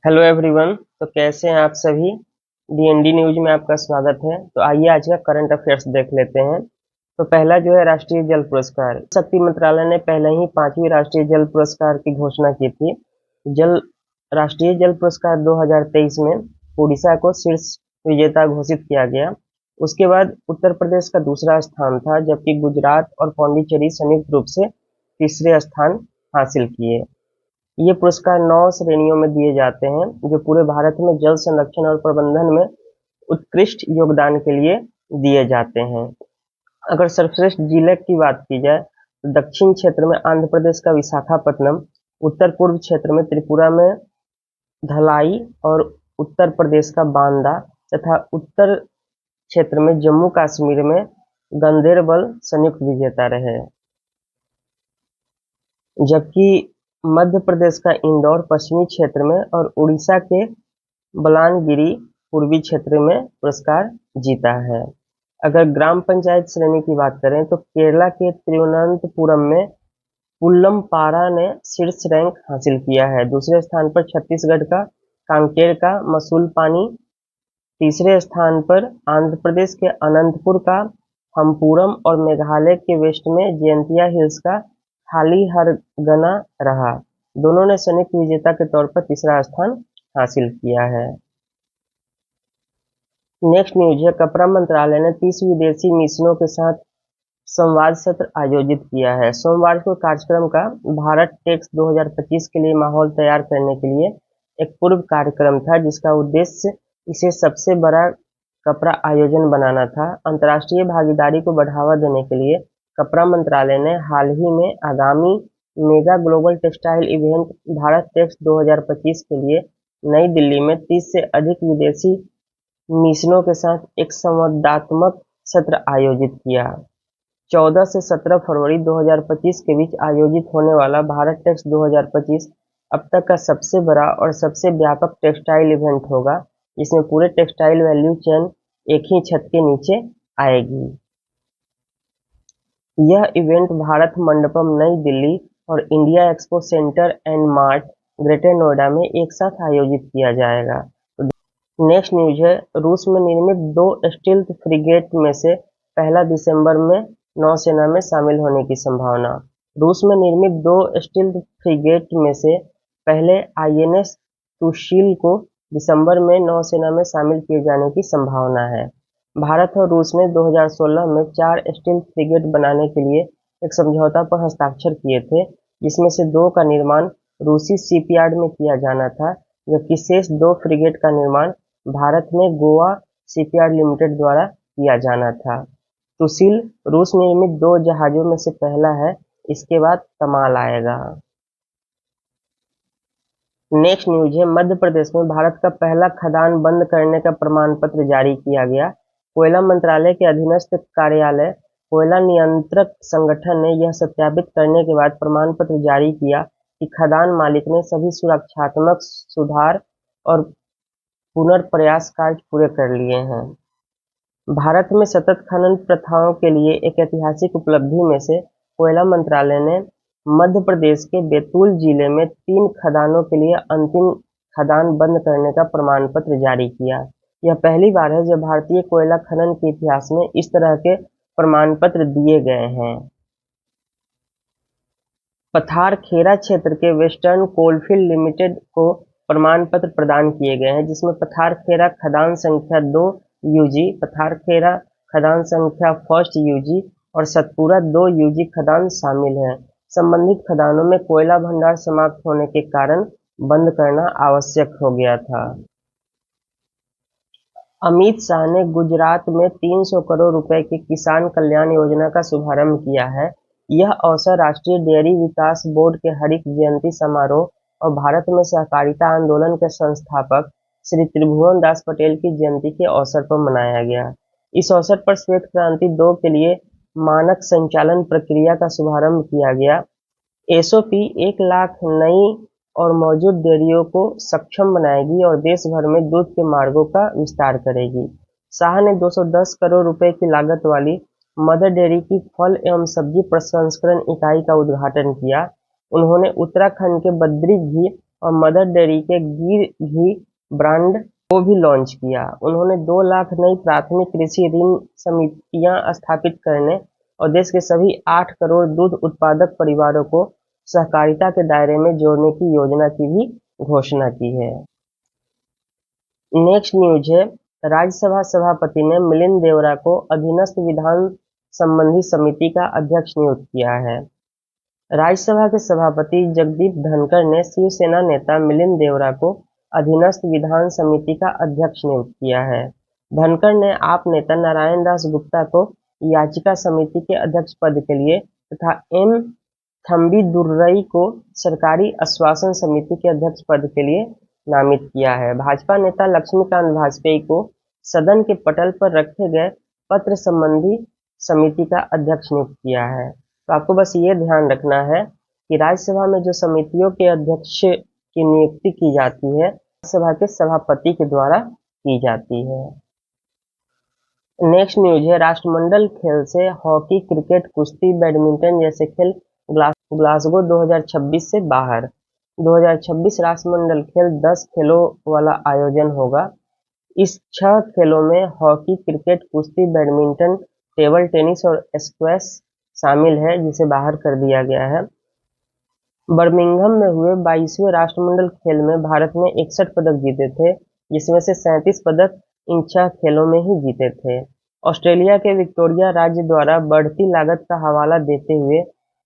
Hello everyone. तो कैसे हैं आप सभी। डीएनडी न्यूज में आपका स्वागत है। तो आइए आज का करंट अफेयर्स देख लेते हैं। तो पहला जो है राष्ट्रीय जल पुरस्कार। शक्ति मंत्रालय ने पहले ही 5वीं राष्ट्रीय जल पुरस्कार की घोषणा की थी। जल राष्ट्रीय जल पुरस्कार 2023 में उड़ीसा को शीर्ष विजेता घोषित किया गया। उसके बाद उत्तर प्रदेश का दूसरा स्थान था, जबकि गुजरात और पौंडीचेरी संयुक्त रूप से तीसरे स्थान हासिल किए। ये पुरस्कार 9 श्रेणियों में दिए जाते हैं, जो पूरे भारत में जल संरक्षण और प्रबंधन में उत्कृष्ट योगदान के लिए दिए जाते हैं। अगर सर्वश्रेष्ठ जिले की बात की जाए तो दक्षिण क्षेत्र में आंध्र प्रदेश का विशाखापट्टनम, उत्तर पूर्व क्षेत्र में त्रिपुरा में धलाई और उत्तर प्रदेश का बांदा तथा उत्तर क्षेत्र में जम्मू कश्मीर में गंदेरबल संयुक्त विजेता रहे। जबकि मध्य प्रदेश का इंदौर पश्चिमी क्षेत्र में और उड़ीसा के बलानगिरी पूर्वी क्षेत्र में पुरस्कार जीता है। अगर ग्राम पंचायत श्रेणी की बात करें तो केरला के तिरुवनंतपुरम में पुल्लमपारा ने शीर्ष रैंक हासिल किया है। दूसरे स्थान पर छत्तीसगढ़ का कांकेर का मसूलपानी, तीसरे स्थान पर आंध्र प्रदेश के अनंतपुर का हम्पुरम और मेघालय के वेस्ट में जयंतिया हिल्स का हालीहरगना रहा। दोनों ने संयुक्त विजेता के तौर पर तीसरा स्थान हासिल किया है। नेक्स्ट न्यूज है, कपड़ा मंत्रालय ने 30 विदेशी मिशनों के साथ संवाद सत्र आयोजित किया है। सोमवार को कार्यक्रम का भारत टेक्स 2025 के लिए माहौल तैयार करने के लिए एक पूर्व कार्यक्रम था, जिसका उद्देश्य इसे सबसे बड़ा कपड़ा आयोजन बनाना था। अंतर्राष्ट्रीय भागीदारी को बढ़ावा देने के लिए कपड़ा मंत्रालय ने हाल ही में आगामी mega global textile event Bharat Tex 2025 के लिए नई दिल्ली में 30 से अधिक विदेशी मिशनों के साथ एक संवादात्मक सत्र आयोजित किया। 14 से 17 फरवरी 2025 के बीच आयोजित होने वाला भारत टेक्स 2025 अब तक का सबसे बड़ा और सबसे व्यापक टेक्सटाइल इवेंट होगा, जिसमें पूरे टेक्सटाइल वैल्यू चेन एक ही छत के नीचे आएगी। यह इवेंट भारत मंडपम नई दिल्ली और India expo centre and mart greater Noida में एक साथ आयोजित किया जाएगा। नेक्स्ट न्यूज है, रूस में निर्मित 2 स्टील्थ फ्रिगेट में से पहला दिसंबर में नौसेना में शामिल होने की संभावना। रूस में निर्मित 2 स्टील्थ फ्रिगेट में से पहले आईएनएस तुशील को दिसंबर में नौसेना में शामिल किए जाने की संभावना है। भारत और रूस ने 2016 में 4 स्टील्थ फ्रिगेट बनाने के लिए एक समझौता पर हस्ताक्षर किए थे, जिसमें से 2 का निर्माण रूसी शिपयार्ड में किया जाना था, जबकि शेष 2 फ्रिगेट का निर्माण भारत में गोवा शिपयार्ड लिमिटेड द्वारा किया जाना था। तुशील रूस निर्मित 2 जहाजों में से पहला है, इसके बाद कमाल आएगा। नेक्स्ट न्यूज है, मध्य प्रदेश में भारत का पहला खदान बंद करने का प्रमाण पत्र जारी किया गया। कोयला मंत्रालय के अधीनस्थ कार्यालय कोयला नियंत्रक संगठन ने यह सत्यापित करने के बाद प्रमाण पत्र जारी किया कि खदान मालिक ने सभी सुरक्षात्मक सुधार और पुनर्प्रयास कार्य पूरे कर लिए हैं। भारत में सतत खनन प्रथाओं के लिए एक ऐतिहासिक उपलब्धि में से कोयला मंत्रालय ने मध्य प्रदेश के बैतूल जिले में 3 खदानों के लिए अंतिम खदान बंद करने का प्रमाण पत्र जारी किया। यह पहली बार है जब भारतीय कोयला खनन के इतिहास में इस तरह के प्रमाण पत्र दिए गए हैं। पथारखेरा क्षेत्र के वेस्टर्न कोलफील्ड लिमिटेड को प्रमाण पत्र प्रदान किए गए हैं, जिसमें पथारखेरा खदान संख्या 2 यूजी, पथारखेरा खदान संख्या 1 यूजी और सतपुरा 2 यूजी खदान शामिल हैं। संबंधित खदानों में कोयला भंडार समाप्त होने के कारण बंद करना आवश्यक हो गया था। अमित शाह ने गुजरात में 300 करोड़ रुपए की किसान कल्याण योजना का शुभारंभ किया है। यह अवसर राष्ट्रीय डेयरी विकास बोर्ड के हरित जयंती समारोह और भारत में सहकारिता आंदोलन के संस्थापक श्री त्रिभुवन दास पटेल की जयंती के अवसर पर मनाया गया। इस अवसर पर श्वेत क्रांति 2 के लिए मानक संचालन प्रक्रिया का शुभारंभ किया गया। एसओपी 1 लाख नई और मौजूद डेयरियों को सक्षम बनाएगी और देश भर में दूध के मार्गों का विस्तार करेगी। शाह ने 210 करोड़ रुपए की लागत वाली मदर डेयरी की फल एवं सब्जी प्रसंस्करण इकाई का उद्घाटन किया। उन्होंने उत्तराखंड के बद्री घी और मदर डेयरी के गिर घी ब्रांड को भी लॉन्च किया। उन्होंने 2 लाख नई प्राथमिक कृषि ऋण समितियां स्थापित करने और देश के सभी 8 करोड़ दूध उत्पादक परिवारों को सहकारिता के दायरे में जोड़ने की योजना की भी घोषणा की है। नेक्स्ट न्यूज है, राज्यसभा सभापति ने मिलिंद देवरा को अधीनस्थ विधान संबंधी समिति का अध्यक्ष नियुक्त किया है। राज्यसभा के सभापति जगदीप धनखड़ ने शिवसेना नेता मिलिंद देवरा को अधीनस्थ विधान समिति का अध्यक्ष नियुक्त किया है। धनखड़ ने आप नेता नारायण दास गुप्ता को याचिका समिति के अध्यक्ष पद के लिए तथा एम थम्बीदुर्रई को सरकारी आश्वासन समिति के अध्यक्ष पद के लिए नामित किया है। भाजपा नेता लक्ष्मीकांत वाजपेयी को सदन के पटल पर रखे गए पत्र संबंधी समिति का अध्यक्ष नियुक्त किया है। तो आपको बस ये ध्यान रखना है कि राज्यसभा में जो समितियों के अध्यक्ष की नियुक्ति की जाती है, राज्यसभा के सभापति के द्वारा की जाती है। नेक्स्ट न्यूज है, राष्ट्रमंडल खेल से हॉकी, क्रिकेट, कुश्ती, बैडमिंटन जैसे खेल ग्लासगो 2026 से बाहर। 2026 राष्ट्रमंडल खेल 10 खेलों वाला आयोजन होगा। इस 6 खेलों में हॉकी, क्रिकेट, कुश्ती, बैडमिंटन, टेबल टेनिस और स्क्वैश शामिल है, जिसे बाहर कर दिया गया है। बर्मिंघम में हुए 22वें राष्ट्रमंडल खेल में भारत ने 61 पदक जीते थे, जिसमें से 37 पदक इन 6 खेलों में ही जीते थे। ऑस्ट्रेलिया के विक्टोरिया राज्य द्वारा बढ़ती लागत का हवाला देते हुए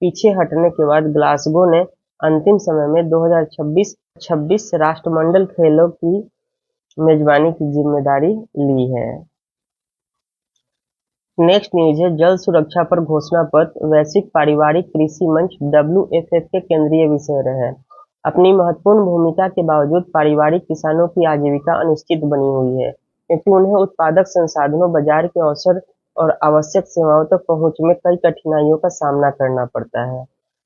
पीछे हटने के बाद ग्लासगो ने अंतिम समय में 2026 राष्ट्रमंडल खेलों की मेजबानी की जिम्मेदारी ली है। नेक्स्ट न्यूज है, जल सुरक्षा पर घोषणा पत्र वैश्विक पारिवारिक कृषि मंच WFF के केंद्रीय विषय रहे। अपनी महत्वपूर्ण भूमिका के बावजूद पारिवारिक किसानों की आजीविका अनिश्चित बनी हुई है, क्योंकि उन्हें उत्पादक संसाधनों, बाजार के अवसर और आवश्यक सेवाओं तक पहुंच में कई कठिनाइयों का सामना करना पड़ता है।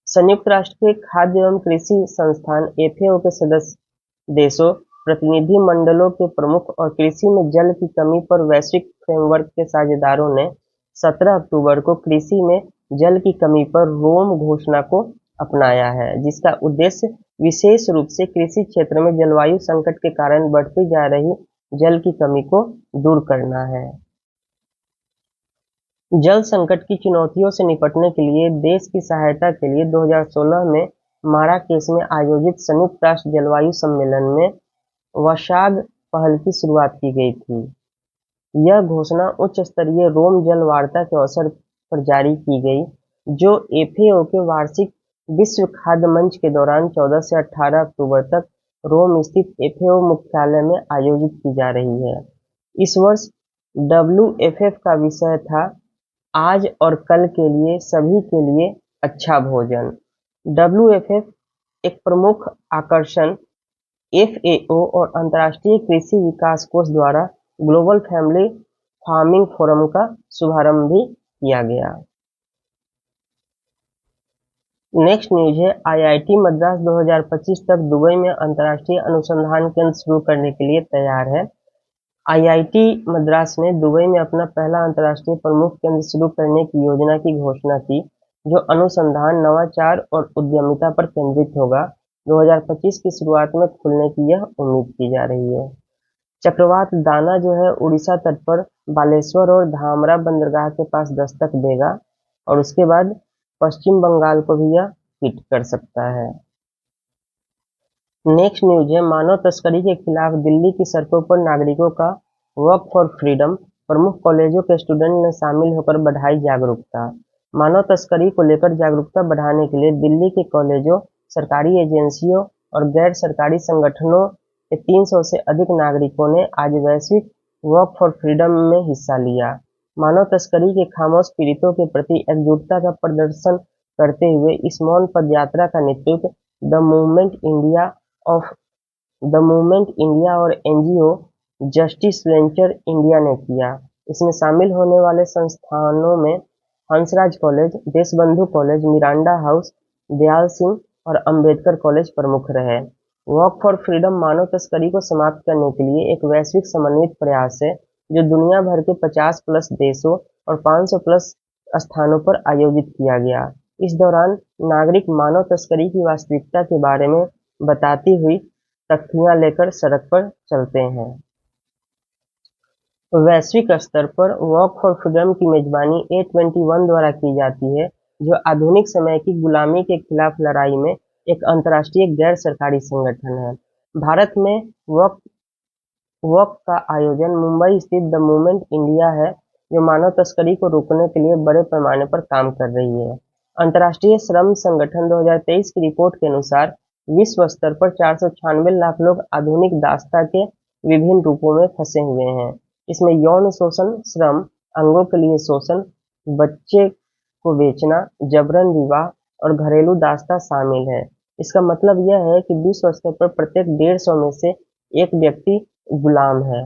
संयुक्त राष्ट्र के खाद्य एवं कृषि संस्थान FAO के सदस्य देशों, प्रतिनिधि मंडलों के प्रमुख और कृषि में जल की कमी पर वैश्विक फ्रेमवर्क के साझेदारों ने 17 अक्टूबर को कृषि में जल की कमी पर रोम घोषणा को अपनाया है, जिसका उद्देश्य विशेष रूप से कृषि क्षेत्र में जलवायु संकट के कारण बढ़ती जा रही जल की कमी को दूर करना है। जल संकट की चुनौतियों से निपटने के लिए देश की सहायता के लिए 2016 में माराकेश में आयोजित संयुक्त राष्ट्र जलवायु सम्मेलन में वसाग पहल की शुरुआत की गई थी। यह घोषणा उच्च स्तरीय रोम जल वार्ता के अवसर पर जारी की गई, जो FAO के वार्षिक विश्व खाद्य मंच के दौरान 14 से 18 अक्टूबर तक रोम स्थित FAO मुख्यालय में आयोजित की जा रही है। इस वर्ष WFF का विषय था आज और कल के लिए सभी के लिए अच्छा भोजन। WFF एक प्रमुख आकर्षण FAO और अंतर्राष्ट्रीय कृषि विकास कोष द्वारा ग्लोबल फैमिली फार्मिंग फोरम का शुभारंभ भी किया गया। नेक्स्ट न्यूज है, IIT मद्रास 2025 तक दुबई में अंतर्राष्ट्रीय अनुसंधान केंद्र शुरू करने के लिए तैयार है। IIT मद्रास ने दुबई में अपना पहला अंतर्राष्ट्रीय प्रमुख केंद्र शुरू करने की योजना की घोषणा की, जो अनुसंधान, नवाचार और उद्यमिता पर केंद्रित होगा। 2025 की शुरुआत में खुलने की यह उम्मीद की जा रही है। चक्रवात दाना जो है उड़ीसा तट पर बालेश्वर और धामरा बंदरगाह के पास दस्तक देगा और उसके बाद पश्चिम बंगाल को भी यह हिट कर सकता है। नेक्स्ट न्यूज है, मानव तस्करी के खिलाफ दिल्ली की सड़कों पर नागरिकों का वर्क फॉर फ्रीडम। प्रमुख कॉलेजों के स्टूडेंट ने शामिल होकर बढ़ाई जागरूकता। मानव तस्करी को लेकर जागरूकता बढ़ाने के लिए दिल्ली के कॉलेजों, सरकारी एजेंसियों और गैर सरकारी संगठनों के 300 से अधिक नागरिकों ने आज वैश्विक वर्क फॉर फ्रीडम में हिस्सा लिया। मानव तस्करी के खामोश पीड़ितों के प्रति एकजुटता का प्रदर्शन करते हुए इस मौन पदयात्रा का नेतृत्व द मूवमेंट इंडिया और NGO जस्टिस वेंचर इंडिया ने किया। इसमें शामिल होने वाले संस्थानों में Hansraj college, Deshbandhu college, Miranda house, Dayal Singh और अंबेडकर कॉलेज प्रमुख रहे। वर्क फॉर फ्रीडम मानव तस्करी को समाप्त करने के लिए एक वैश्विक समन्वित प्रयास है, जो दुनिया भर के 50 प्लस देशों और 500 प्लस स्थानों पर आयोजित किया गया। इस दौरान नागरिक मानव तस्करी की वास्तविकता के बारे में बताती हुई तख्तियां लेकर सड़क पर चलते हैं। वैश्विक स्तर पर वॉक फॉर फ्रीडम की मेजबानी A21 द्वारा की जाती है, जो आधुनिक समय की गुलामी के खिलाफ लड़ाई में एक अंतर्राष्ट्रीय गैर सरकारी संगठन है। भारत में वॉक वॉक का आयोजन मुंबई स्थित द मूवमेंट इंडिया है, जो मानव तस्करी को रोकने के लिए बड़े पैमाने पर काम कर रही है। अंतर्राष्ट्रीय श्रम संगठन 2023 की रिपोर्ट के अनुसार विश्व स्तर पर 496 लाख लोग आधुनिक दासता के विभिन्न रूपों में फंसे हुए हैं। इसमें यौन शोषण, श्रम, अंगों के लिए शोषण, बच्चे को बेचना, जबरन विवाह और घरेलू दासता शामिल है। इसका मतलब यह है कि विश्व स्तर पर प्रत्येक 150 में से एक व्यक्ति गुलाम है।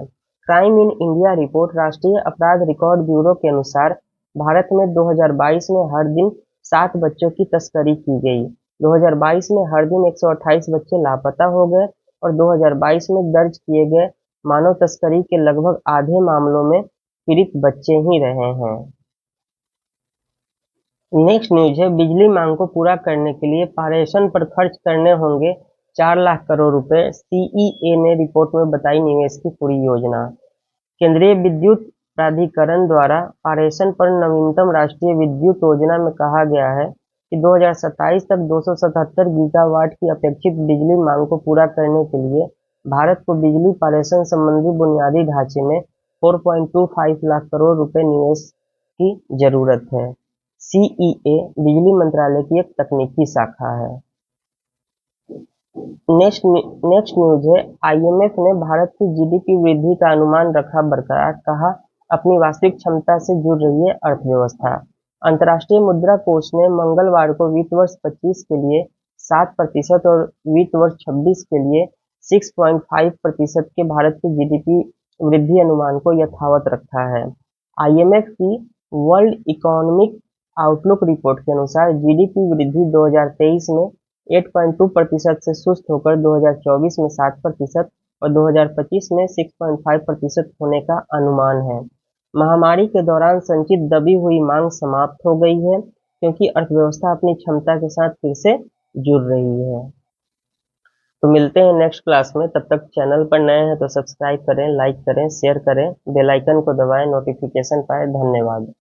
क्राइम इन इंडिया रिपोर्ट राष्ट्रीय अपराध रिकॉर्ड ब्यूरो के अनुसार भारत में 2022 में हर दिन 7 बच्चों की तस्करी की गई। 2022 में हर दिन 128 बच्चे लापता हो गए और 2022 में दर्ज किए गए मानव तस्करी के लगभग आधे मामलों में पीड़ित बच्चे ही रहे हैं। नेक्स्ट न्यूज है, बिजली मांग को पूरा करने के लिए पारेषण पर खर्च करने होंगे 4 लाख करोड़ रुपए। सीईए ने रिपोर्ट में बताई निवेश की पूरी योजना। केंद्रीय विद्युत प्राधिकरण द्वारा पारेषण पर नवीनतम राष्ट्रीय विद्युत योजना में कहा गया है कि 2027 तक 277 गीगावाट की अपेक्षित बिजली मांग को पूरा करने के लिए भारत को बिजली पारेषण संबंधी बुनियादी ढांचे में 4.25 लाख करोड़ रुपए निवेश की जरूरत है। सीईए बिजली मंत्रालय की एक तकनीकी शाखा है। नेक्स्ट न्यूज है, आईएमएफ ने भारत की जीडीपी वृद्धि का अनुमान रखा बरकरार, कहा अपनी वास्तविक क्षमता से जुड़ रही है अर्थव्यवस्था। अंतर्राष्ट्रीय मुद्रा कोष ने मंगलवार को वित्त वर्ष 25 के लिए 7% और वित्त वर्ष 26 के लिए 6.5% के भारत की जीडीपी वृद्धि अनुमान को यथावत रखा है। आईएमएफ की वर्ल्ड इकोनॉमिक आउटलुक रिपोर्ट के अनुसार जीडीपी वृद्धि 2023 में 8.2% से सुस्त होकर 2024 में 7% और 2025 में 6.5% होने का अनुमान है। महामारी के दौरान संचित दबी हुई मांग समाप्त हो गई है, क्योंकि अर्थव्यवस्था अपनी क्षमता के साथ फिर से जुड़ रही है। तो मिलते हैं नेक्स्ट क्लास में। तब तक चैनल पर नए हैं तो सब्सक्राइब करें, लाइक करें, शेयर करें, बेल आइकन को दबाएं, नोटिफिकेशन पाए। धन्यवाद।